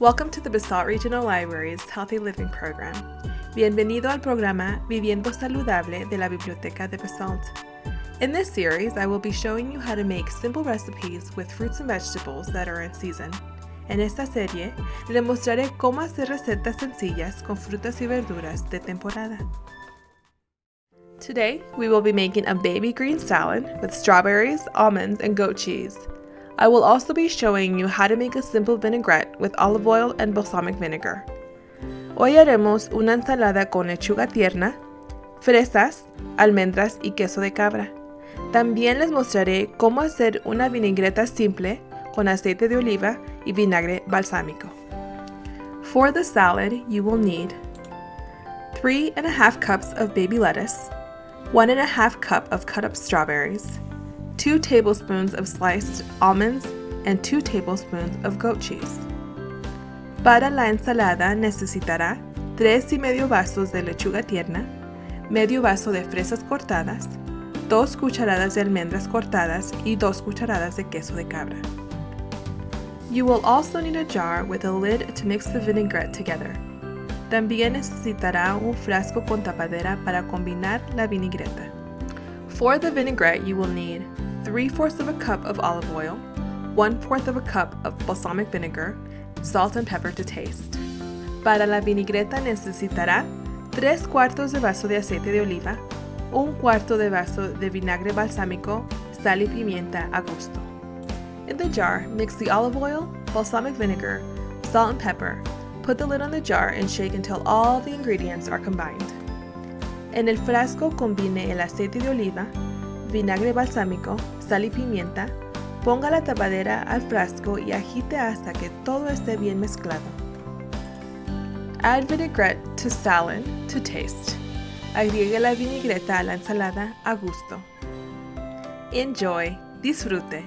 Welcome to the Basalt Regional Library's Healthy Living Program. Bienvenido al programa Viviendo Saludable de la Biblioteca de Basalt. In this series, I will be showing you how to make simple recipes with fruits and vegetables that are in season. En esta serie, le mostraré cómo hacer recetas sencillas con frutas y verduras de temporada. Today, we will be making a baby green salad with strawberries, almonds, and goat cheese. I will also be showing you how to make a simple vinaigrette with olive oil and balsamic vinegar. Hoy haremos una ensalada con lechuga tierna, fresas, almendras y queso de cabra. También les mostraré cómo hacer una vinagreta simple con aceite de oliva y vinagre balsámico. For the salad, you will need 3½ cups of baby lettuce, 1½ cup of cut up strawberries, 2 tablespoons of sliced almonds, and 2 tablespoons of goat cheese. Para la ensalada necesitará 3½ vasos de lechuga tierna, medio vaso de fresas cortadas, 2 cucharadas de almendras cortadas y 2 cucharadas de queso de cabra. You will also need a jar with a lid to mix the vinaigrette together. También necesitará un frasco con tapadera para combinar la vinagreta. For the vinaigrette, you will need 3/4 of a cup of olive oil, 1/4 of a cup of balsamic vinegar, salt and pepper to taste. Para la vinagreta necesitará 3/4 de vaso de aceite de oliva, 1/4 de vaso de vinagre balsámico, sal y pimienta a gusto. In the jar, mix the olive oil, balsamic vinegar, salt and pepper. Put the lid on the jar and shake until all the ingredients are combined. En el frasco combine el aceite de oliva, vinagre balsámico, sal y pimienta, ponga la tapadera al frasco y agite hasta que todo esté bien mezclado. Add vinaigrette to salad to taste. Agregue la vinagreta a la ensalada a gusto. Enjoy, disfrute.